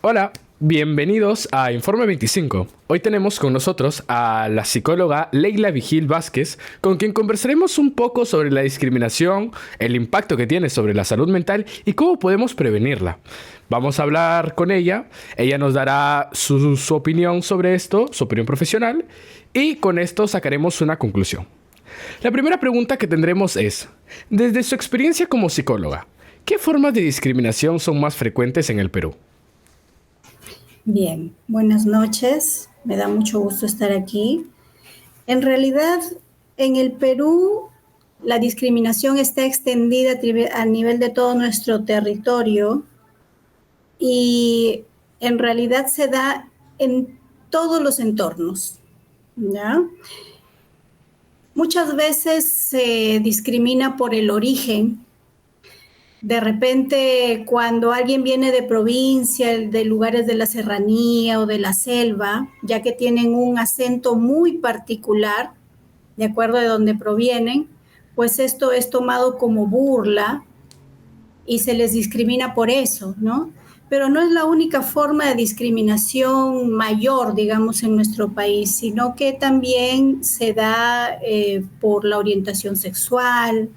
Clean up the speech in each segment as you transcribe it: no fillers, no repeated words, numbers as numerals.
Hola, bienvenidos a Informe 25. Hoy tenemos con nosotros a la psicóloga Leila Vigil Vázquez, con quien conversaremos un poco sobre la discriminación, el impacto que tiene sobre la salud mental y cómo podemos prevenirla. Vamos a hablar con ella nos dará su opinión sobre esto, su opinión profesional, y con esto sacaremos una conclusión. La primera pregunta que tendremos es, desde su experiencia como psicóloga, ¿qué formas de discriminación son más frecuentes en el Perú? Bien, buenas noches. Me da mucho gusto estar aquí. En realidad, en el Perú, la discriminación está extendida a nivel de todo nuestro territorio y en realidad se da en todos los entornos, ¿ya? Muchas veces se discrimina por el origen. De repente, cuando alguien viene de provincia, de lugares de la serranía o de la selva, ya que tienen un acento muy particular, de acuerdo de dónde provienen, pues esto es tomado como burla y se les discrimina por eso, ¿no? Pero no es la única forma de discriminación mayor, digamos, en nuestro país, sino que también se da por la orientación sexual.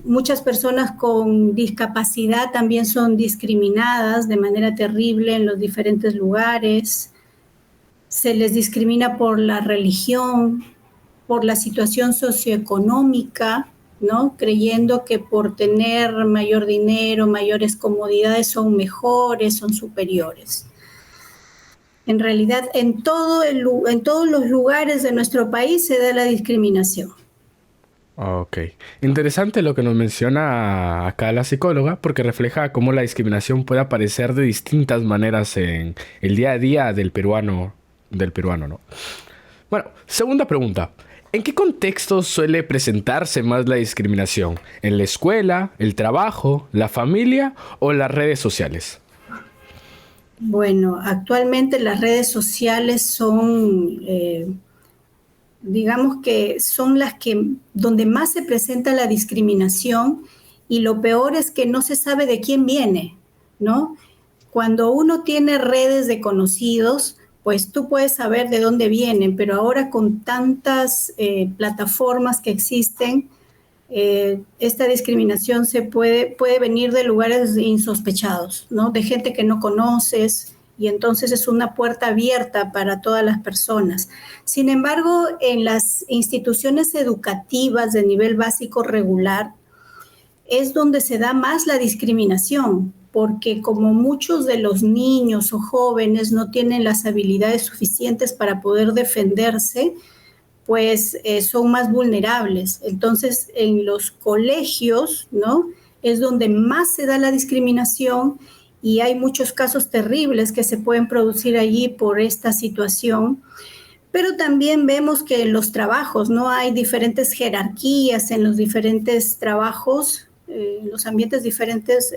Muchas personas con discapacidad también son discriminadas de manera terrible en los diferentes lugares. Se les discrimina por la religión, por la situación socioeconómica, ¿no? Creyendo que por tener mayor dinero, mayores comodidades son mejores, son superiores. En realidad, en todos los lugares de nuestro país se da la discriminación. Ok. Interesante lo que nos menciona acá la psicóloga, porque refleja cómo la discriminación puede aparecer de distintas maneras en el día a día del peruano, ¿no? Bueno, segunda pregunta. ¿En qué contextos suele presentarse más la discriminación? ¿En la escuela, el trabajo, la familia o las redes sociales? Bueno, actualmente las redes sociales son digamos que son las que donde más se presenta la discriminación y lo peor es que no se sabe de quién viene, ¿no? Cuando uno tiene redes de conocidos, pues tú puedes saber de dónde vienen, pero ahora con tantas plataformas que existen, esta discriminación puede venir de lugares insospechados, ¿no? De gente que no conoces, y entonces es una puerta abierta para todas las personas. Sin embargo, en las instituciones educativas de nivel básico regular es donde se da más la discriminación, porque como muchos de los niños o jóvenes no tienen las habilidades suficientes para poder defenderse, pues son más vulnerables. Entonces, en los colegios, ¿no? Es donde más se da la discriminación y hay muchos casos terribles que se pueden producir allí por esta situación. Pero también vemos que en los trabajos, ¿no? Hay diferentes jerarquías en los diferentes trabajos, en los ambientes diferentes,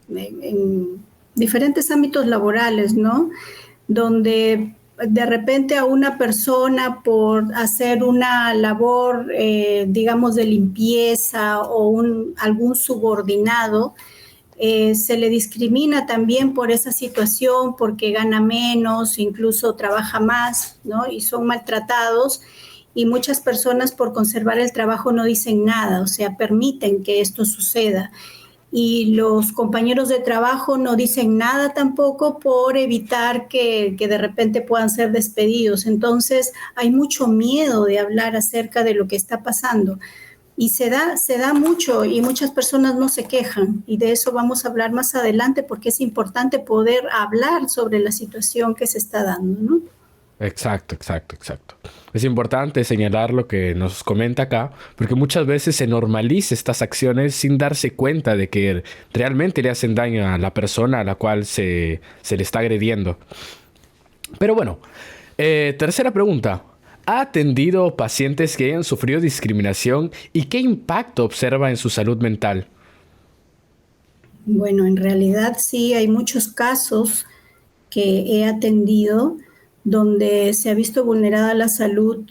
en diferentes ámbitos laborales, ¿no? Donde de repente a una persona por hacer una labor, digamos, de limpieza o algún subordinado, se le discrimina también por esa situación, porque gana menos, incluso trabaja más, ¿no? Y son maltratados. Y muchas personas por conservar el trabajo no dicen nada, o sea, permiten que esto suceda y los compañeros de trabajo no dicen nada tampoco por evitar que de repente puedan ser despedidos. Entonces hay mucho miedo de hablar acerca de lo que está pasando y se da mucho y muchas personas no se quejan y de eso vamos a hablar más adelante porque es importante poder hablar sobre la situación que se está dando, ¿no? Exacto, exacto, exacto. Es importante señalar lo que nos comenta acá, porque muchas veces se normaliza estas acciones sin darse cuenta de que realmente le hacen daño a la persona a la cual se le está agrediendo. Pero bueno, tercera pregunta. ¿Ha atendido pacientes que hayan sufrido discriminación y qué impacto observa en su salud mental? Bueno, en realidad sí hay muchos casos que he atendido donde se ha visto vulnerada la salud,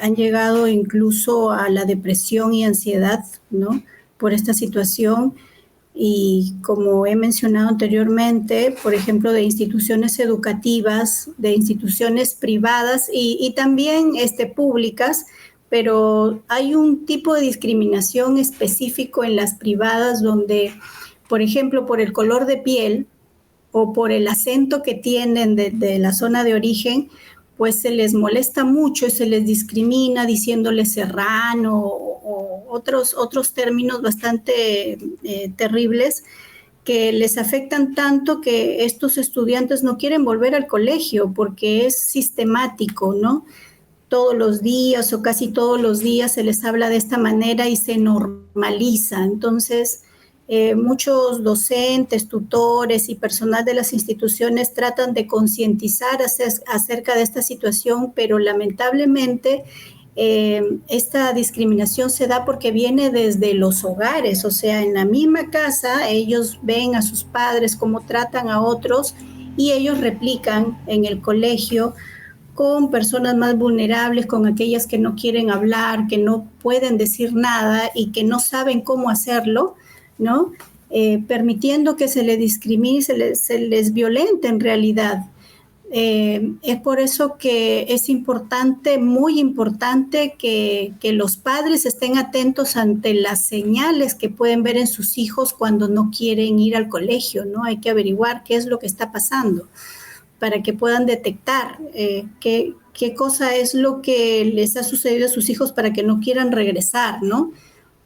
han llegado incluso a la depresión y ansiedad, ¿no? Por esta situación. Y como he mencionado anteriormente, por ejemplo, de instituciones educativas, de instituciones privadas y también públicas, pero hay un tipo de discriminación específico en las privadas donde, por ejemplo, por el color de piel o por el acento que tienen de la zona de origen, pues se les molesta mucho y se les discrimina diciéndoles serrano o otros términos bastante terribles que les afectan tanto que estos estudiantes no quieren volver al colegio porque es sistemático, ¿no? Todos los días o casi todos los días se les habla de esta manera y se normaliza. Entonces, muchos docentes, tutores y personal de las instituciones tratan de concientizar acerca de esta situación, pero lamentablemente esta discriminación se da porque viene desde los hogares, o sea, en la misma casa ellos ven a sus padres cómo tratan a otros y ellos replican en el colegio con personas más vulnerables, con aquellas que no quieren hablar, que no pueden decir nada y que no saben cómo hacerlo, ¿no? Permitiendo que se les discrimine y se les violente en realidad. Es por eso que es importante, muy importante, que los padres estén atentos ante las señales que pueden ver en sus hijos cuando no quieren ir al colegio, ¿no? Hay que averiguar qué es lo que está pasando para que puedan detectar qué cosa es lo que les ha sucedido a sus hijos para que no quieran regresar, ¿no?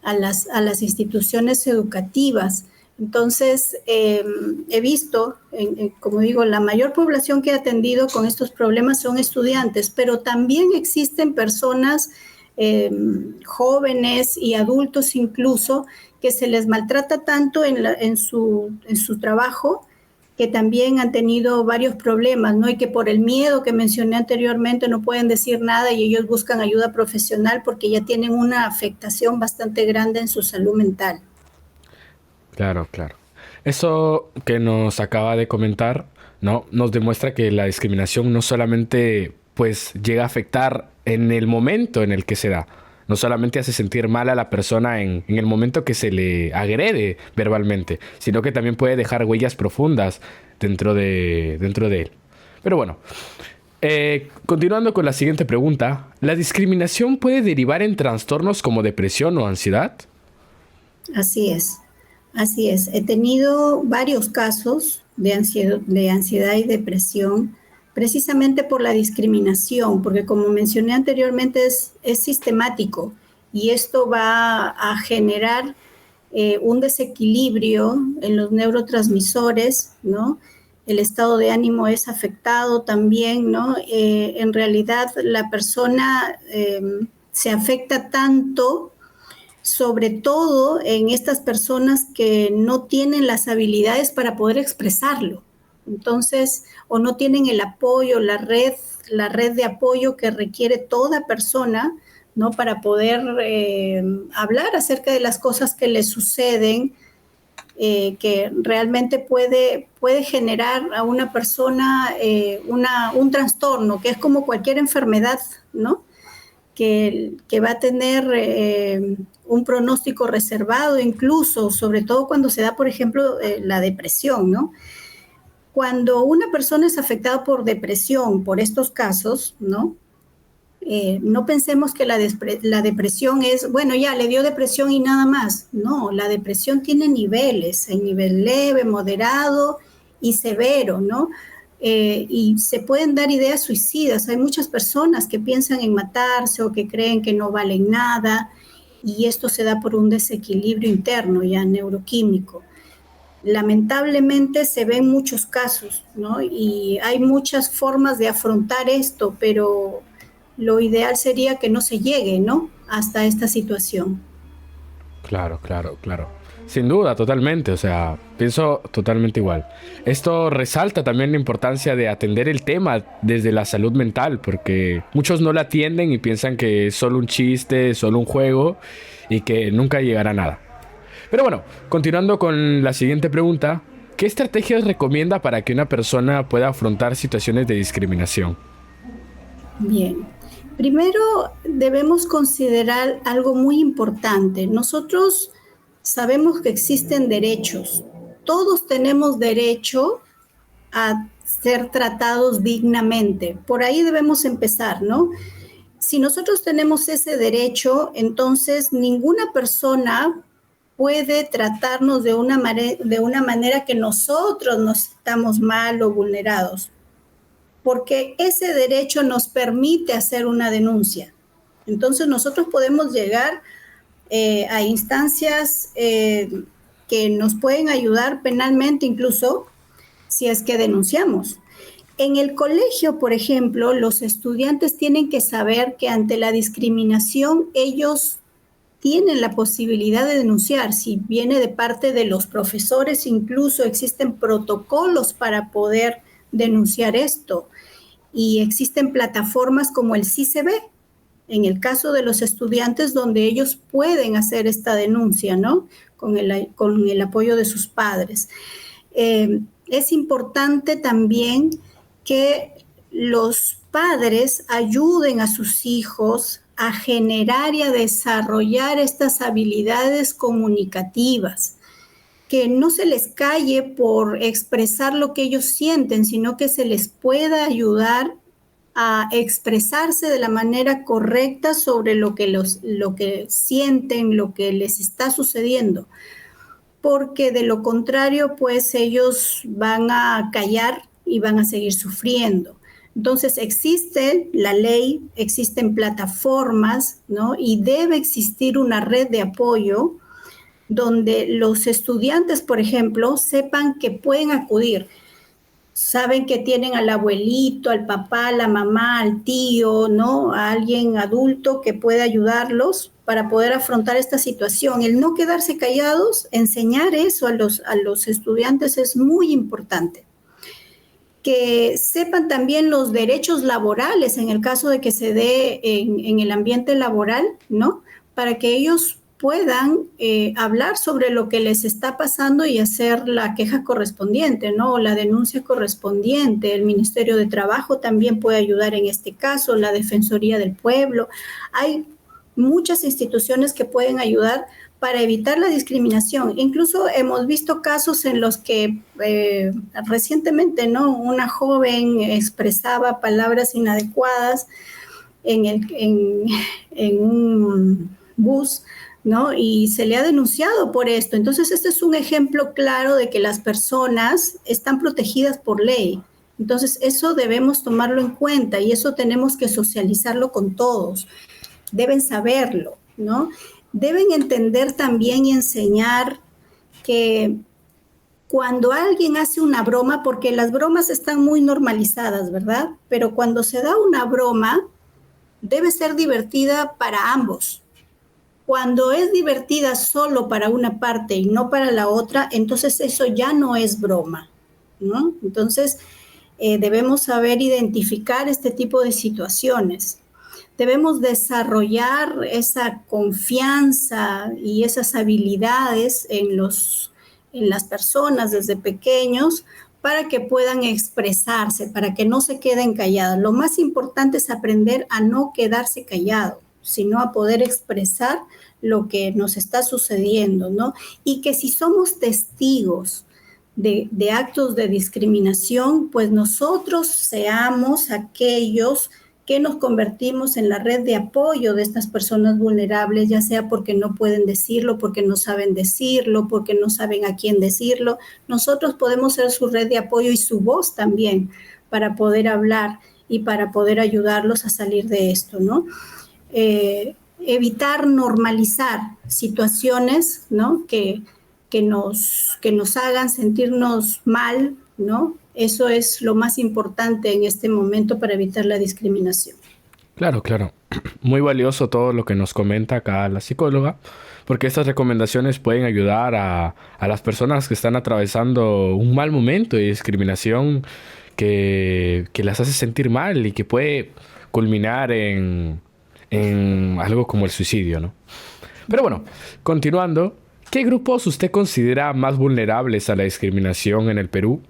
A las instituciones educativas. Entonces, he visto, como digo, la mayor población que he atendido con estos problemas son estudiantes, pero también existen personas jóvenes y adultos incluso que se les maltrata tanto en su trabajo que también han tenido varios problemas, ¿no? Y que por el miedo que mencioné anteriormente no pueden decir nada y ellos buscan ayuda profesional porque ya tienen una afectación bastante grande en su salud mental. Claro, claro. Eso que nos acaba de comentar, ¿no? Nos demuestra que la discriminación no solamente pues llega a afectar en el momento en el que se da, no solamente hace sentir mal a la persona en el momento que se le agrede verbalmente, sino que también puede dejar huellas profundas dentro de él. Pero bueno, continuando con la siguiente pregunta, ¿la discriminación puede derivar en trastornos como depresión o ansiedad? Así es, así es. He tenido varios casos de ansiedad y depresión precisamente por la discriminación, porque como mencioné anteriormente es sistemático y esto va a generar un desequilibrio en los neurotransmisores, ¿no? El estado de ánimo es afectado también, ¿no? En realidad la persona se afecta tanto, sobre todo en estas personas que no tienen las habilidades para poder expresarlo. Entonces, o no tienen el apoyo, la red de apoyo que requiere toda persona, ¿no? Para poder hablar acerca de las cosas que les suceden, que realmente puede generar a una persona un trastorno, que es como cualquier enfermedad, ¿no? Que va a tener un pronóstico reservado, incluso, sobre todo cuando se da, por ejemplo, la depresión, ¿no? Cuando una persona es afectada por depresión, por estos casos, ¿no? No pensemos que la depresión es, bueno, ya le dio depresión y nada más. No, la depresión tiene niveles, hay nivel leve, moderado y severo, ¿no? Y se pueden dar ideas suicidas. Hay muchas personas que piensan en matarse o que creen que no valen nada y esto se da por un desequilibrio interno ya neuroquímico. Lamentablemente se ven muchos casos, ¿no? Y hay muchas formas de afrontar esto, pero lo ideal sería que no se llegue, ¿no? Hasta esta situación. Claro, claro, claro. Sin duda, totalmente. O sea, pienso totalmente igual. Esto resalta también la importancia de atender el tema desde la salud mental, porque muchos no la atienden y piensan que es solo un chiste, solo un juego y que nunca llegará a nada. Pero bueno, continuando con la siguiente pregunta, ¿qué estrategias recomienda para que una persona pueda afrontar situaciones de discriminación? Bien. Primero debemos considerar algo muy importante. Nosotros sabemos que existen derechos. Todos tenemos derecho a ser tratados dignamente. Por ahí debemos empezar, ¿no? Si nosotros tenemos ese derecho, entonces ninguna persona puede tratarnos de una manera que nosotros nos sintamos mal o vulnerados, porque ese derecho nos permite hacer una denuncia. Entonces nosotros podemos llegar a instancias que nos pueden ayudar penalmente incluso si es que denunciamos. En el colegio, por ejemplo, los estudiantes tienen que saber que ante la discriminación ellos tienen la posibilidad de denunciar. Si viene de parte de los profesores, incluso existen protocolos para poder denunciar esto. Y existen plataformas como el CICB, en el caso de los estudiantes, donde ellos pueden hacer esta denuncia, ¿no? Con el apoyo de sus padres. Es importante también que los padres ayuden a sus hijos a generar y a desarrollar estas habilidades comunicativas, que no se les calle por expresar lo que ellos sienten, sino que se les pueda ayudar a expresarse de la manera correcta sobre lo que sienten, lo que les está sucediendo, porque de lo contrario, pues ellos van a callar y van a seguir sufriendo. Entonces existe la ley, existen plataformas, ¿no? Y debe existir una red de apoyo donde los estudiantes, por ejemplo, sepan que pueden acudir. Saben que tienen al abuelito, al papá, a la mamá, al tío, ¿no? A alguien adulto que pueda ayudarlos para poder afrontar esta situación. El no quedarse callados, enseñar eso a los estudiantes es muy importante. Que sepan también los derechos laborales en el caso de que se dé en el ambiente laboral, ¿no? Para que ellos puedan hablar sobre lo que les está pasando y hacer la queja correspondiente, ¿no? O la denuncia correspondiente. El Ministerio de Trabajo también puede ayudar en este caso, la Defensoría del Pueblo. Hay muchas instituciones que pueden ayudar para evitar la discriminación. Incluso hemos visto casos en los que recientemente, ¿no? Una joven expresaba palabras inadecuadas en un bus, ¿no? Y se le ha denunciado por esto. Entonces, este es un ejemplo claro de que las personas están protegidas por ley. Entonces, eso debemos tomarlo en cuenta y eso tenemos que socializarlo con todos. Deben saberlo, ¿no? Deben entender también y enseñar que cuando alguien hace una broma, porque las bromas están muy normalizadas, ¿verdad? Pero cuando se da una broma, debe ser divertida para ambos. Cuando es divertida solo para una parte y no para la otra, entonces eso ya no es broma, ¿no? Entonces, debemos saber identificar este tipo de situaciones. Debemos desarrollar esa confianza y esas habilidades en las personas desde pequeños para que puedan expresarse, para que no se queden calladas. Lo más importante es aprender a no quedarse callado, sino a poder expresar lo que nos está sucediendo, ¿no? Y que si somos testigos de actos de discriminación, pues nosotros seamos aquellos que nos convertimos en la red de apoyo de estas personas vulnerables, ya sea porque no pueden decirlo, porque no saben decirlo, porque no saben a quién decirlo. Nosotros podemos ser su red de apoyo y su voz también para poder hablar y para poder ayudarlos a salir de esto, ¿no? Evitar normalizar situaciones, ¿no? que nos hagan sentirnos mal, ¿no? Eso es lo más importante en este momento para evitar la discriminación. Claro, claro. Muy valioso todo lo que nos comenta acá la psicóloga, porque estas recomendaciones pueden ayudar a las personas que están atravesando un mal momento de discriminación que las hace sentir mal y que puede culminar en algo como el suicidio, ¿no? Pero bueno, continuando, ¿qué grupos usted considera más vulnerables a la discriminación en el Perú?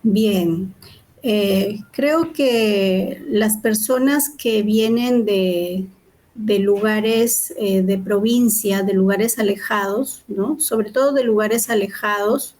Bien, creo que las personas que vienen de lugares de provincia, de lugares alejados, ¿no? Sobre todo de lugares alejados,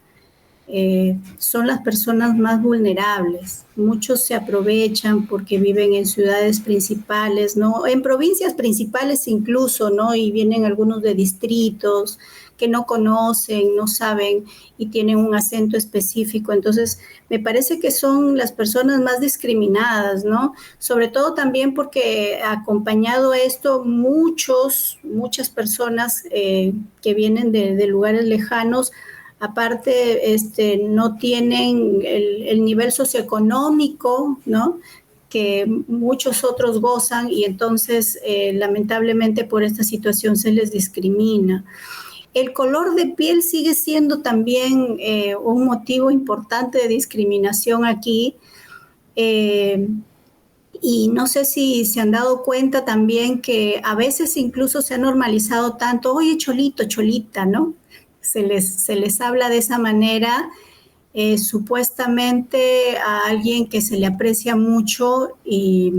son las personas más vulnerables. Muchos se aprovechan porque viven en ciudades principales, ¿no? En provincias principales incluso, ¿no? Y vienen algunos de distritos que no conocen, no saben y tienen un acento específico. Entonces, me parece que son las personas más discriminadas, ¿no? Sobre todo también porque acompañado a esto muchas personas que vienen de lugares lejanos, aparte no tienen el nivel socioeconómico, ¿no?, que muchos otros gozan, y entonces lamentablemente por esta situación se les discrimina. El color de piel sigue siendo también un motivo importante de discriminación aquí. Y no sé si se han dado cuenta también que a veces incluso se ha normalizado tanto, oye, cholito, cholita, ¿no? Se les habla de esa manera, supuestamente a alguien que se le aprecia mucho, y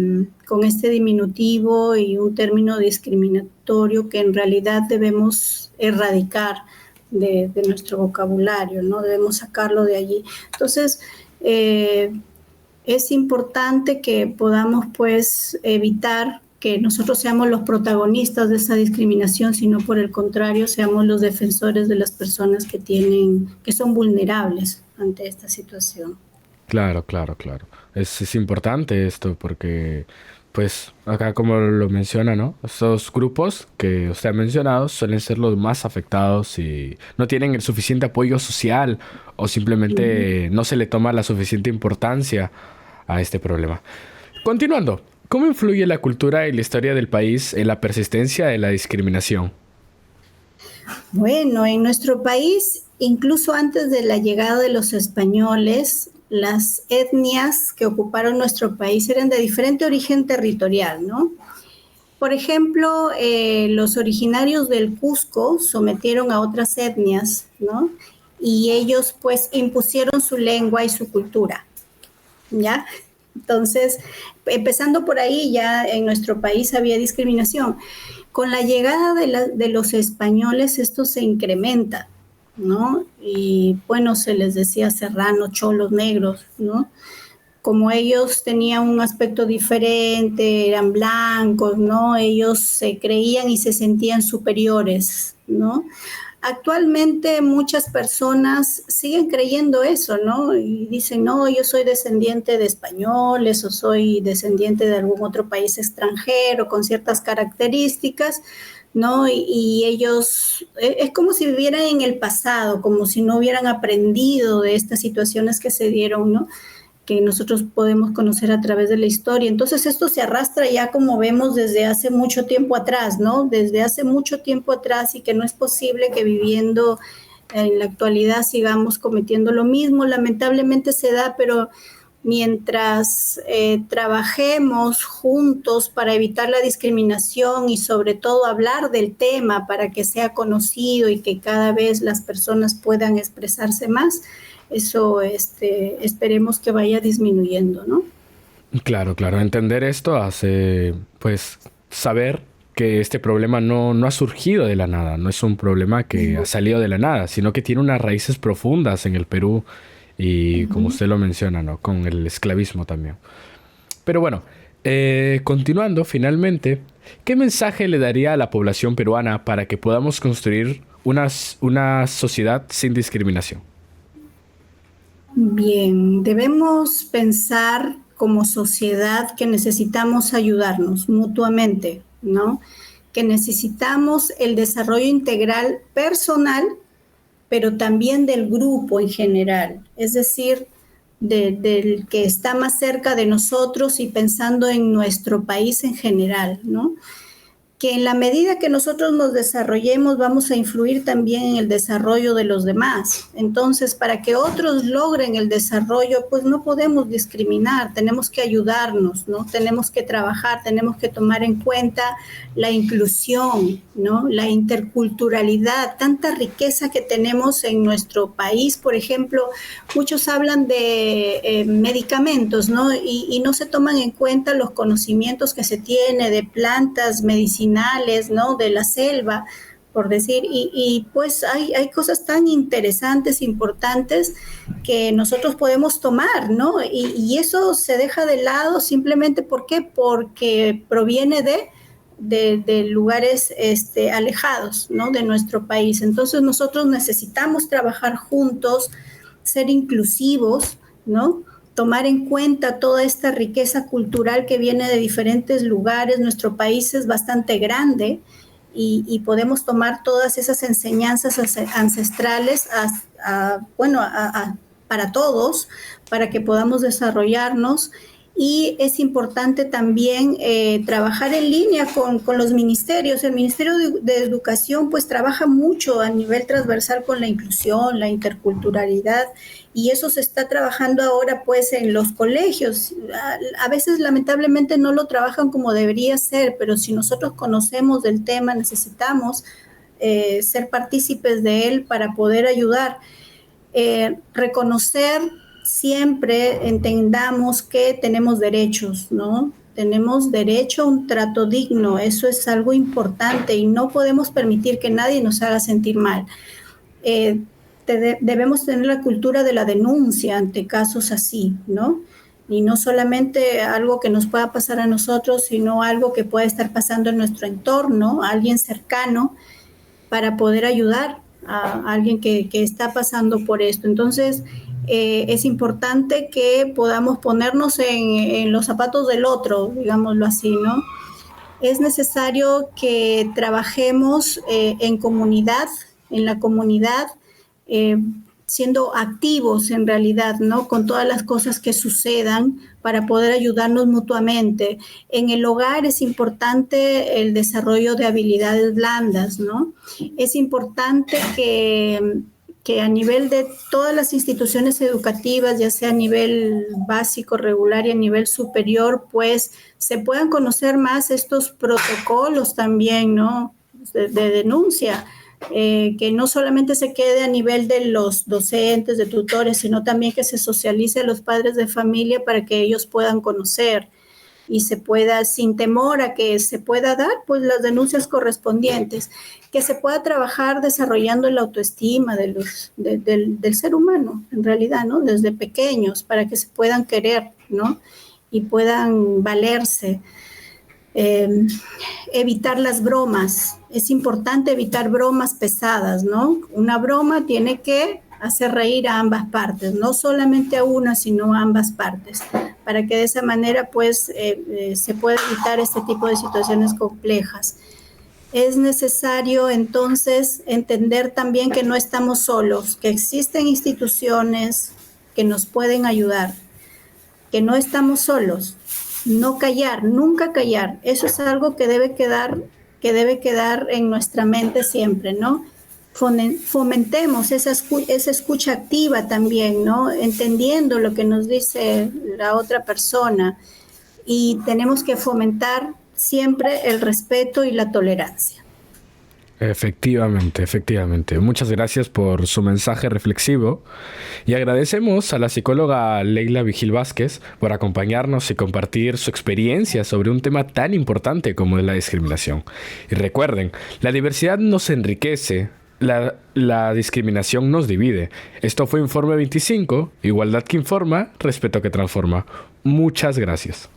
con este diminutivo y un término discriminatorio que en realidad debemos erradicar de nuestro vocabulario, ¿no? Debemos sacarlo de allí. Entonces, es importante que podamos, pues, evitar que nosotros seamos los protagonistas de esa discriminación, sino por el contrario, seamos los defensores de las personas que son vulnerables ante esta situación. Claro, claro, claro. Es importante esto porque, pues, acá como lo menciona, ¿no? Estos grupos que usted ha mencionado suelen ser los más afectados y no tienen el suficiente apoyo social o simplemente no se le toma la suficiente importancia a este problema. Continuando, ¿cómo influye la cultura y la historia del país en la persistencia de la discriminación? Bueno, en nuestro país, incluso antes de la llegada de los españoles, las etnias que ocuparon nuestro país eran de diferente origen territorial, ¿no? Por ejemplo, los originarios del Cusco sometieron a otras etnias, ¿no? Y ellos, pues, impusieron su lengua y su cultura, ¿ya? Entonces, empezando por ahí, ya en nuestro país había discriminación. Con la llegada de los españoles, esto se incrementa, ¿no? Y bueno, se les decía serranos, cholos, negros, ¿no? Como ellos tenían un aspecto diferente, eran blancos, ¿no? Ellos se creían y se sentían superiores, ¿no? Actualmente muchas personas siguen creyendo eso, ¿no? Y dicen, no, yo soy descendiente de españoles o soy descendiente de algún otro país extranjero con ciertas características, ¿no? Y ellos, es como si vivieran en el pasado, como si no hubieran aprendido de estas situaciones que se dieron, ¿no?, que nosotros podemos conocer a través de la historia. Entonces esto se arrastra ya, como vemos, desde hace mucho tiempo atrás, ¿no? Desde hace mucho tiempo atrás, y que no es posible que viviendo en la actualidad sigamos cometiendo lo mismo. Lamentablemente se da, pero mientras trabajemos juntos para evitar la discriminación y sobre todo hablar del tema para que sea conocido y que cada vez las personas puedan expresarse más, eso esperemos que vaya disminuyendo, ¿no? Claro, claro. Entender esto hace, pues, saber que este problema no ha surgido de la nada. No es un problema que ha salido de la nada, sino que tiene unas raíces profundas en el Perú y, como usted lo menciona, ¿no?, con el esclavismo también. Pero bueno, continuando, finalmente, ¿qué mensaje le daría a la población peruana para que podamos construir una sociedad sin discriminación? Bien, debemos pensar como sociedad que necesitamos ayudarnos mutuamente, ¿no? Que necesitamos el desarrollo integral personal, pero también del grupo en general, es decir, del que está más cerca de nosotros y pensando en nuestro país en general, ¿no? Que en la medida que nosotros nos desarrollemos vamos a influir también en el desarrollo de los demás. Entonces, para que otros logren el desarrollo, pues no podemos discriminar, tenemos que ayudarnos, ¿no? Tenemos que trabajar, tenemos que tomar en cuenta la inclusión, ¿no? La interculturalidad, tanta riqueza que tenemos en nuestro país. Por ejemplo, muchos hablan de medicamentos, ¿no? Y no se toman en cuenta los conocimientos que se tiene de plantas medicinales medicinales, ¿no? De la selva, por decir, y pues hay cosas tan interesantes, importantes, que nosotros podemos tomar, ¿no? Y eso se deja de lado simplemente, ¿por qué? Porque proviene de lugares alejados, ¿no? De nuestro país. Entonces nosotros necesitamos trabajar juntos, ser inclusivos, ¿no? Tomar en cuenta toda esta riqueza cultural que viene de diferentes lugares. Nuestro país es bastante grande y podemos tomar todas esas enseñanzas ancestrales para todos, para que podamos desarrollarnos. Y es importante también trabajar en línea con los ministerios. El Ministerio de Educación pues trabaja mucho a nivel transversal con la inclusión, la interculturalidad, y eso se está trabajando ahora pues en los colegios. A veces lamentablemente no lo trabajan como debería ser, pero si nosotros conocemos del tema necesitamos ser partícipes de él para poder ayudar. Reconocer siempre, entendamos que tenemos derechos, ¿no? Tenemos derecho a un trato digno, eso es algo importante y no podemos permitir que nadie nos haga sentir mal. Debemos tener la cultura de la denuncia ante casos así, ¿no? Y no solamente algo que nos pueda pasar a nosotros, sino algo que pueda estar pasando en nuestro entorno, a alguien cercano, para poder ayudar a alguien que está pasando por esto. Entonces, es importante que podamos ponernos en los zapatos del otro, digámoslo así, ¿no? Es necesario que trabajemos en comunidad, en la comunidad, siendo activos en realidad, ¿no? Con todas las cosas que sucedan para poder ayudarnos mutuamente. En el hogar es importante el desarrollo de habilidades blandas, ¿no? Es importante que a nivel de todas las instituciones educativas, ya sea a nivel básico, regular y a nivel superior, pues se puedan conocer más estos protocolos también, ¿no? De denuncia. Que no solamente se quede a nivel de los docentes, de tutores, sino también que se socialice a los padres de familia para que ellos puedan conocer y se pueda, sin temor a que se pueda dar, pues las denuncias correspondientes, que se pueda trabajar desarrollando la autoestima del ser humano, en realidad, ¿no? Desde pequeños, para que se puedan querer, ¿no? Y puedan valerse. Evitar las bromas. Es importante evitar bromas pesadas, ¿no? Una broma tiene que hacer reír a ambas partes, no solamente a una, sino a ambas partes, para que de esa manera, pues, se pueda evitar este tipo de situaciones complejas. Es necesario, entonces, entender también que no estamos solos, que existen instituciones que nos pueden ayudar, que no estamos solos. No callar, nunca callar. Eso es algo que debe quedar en nuestra mente siempre, ¿no? Fomentemos esa escucha activa también, ¿no? Entendiendo lo que nos dice la otra persona, y tenemos que fomentar siempre el respeto y la tolerancia. Efectivamente, efectivamente. Muchas gracias por su mensaje reflexivo y agradecemos a la psicóloga Leila Vigil Vázquez por acompañarnos y compartir su experiencia sobre un tema tan importante como es la discriminación. Y recuerden, la diversidad nos enriquece, la discriminación nos divide. Esto fue Informe 25, igualdad que informa, respeto que transforma. Muchas gracias.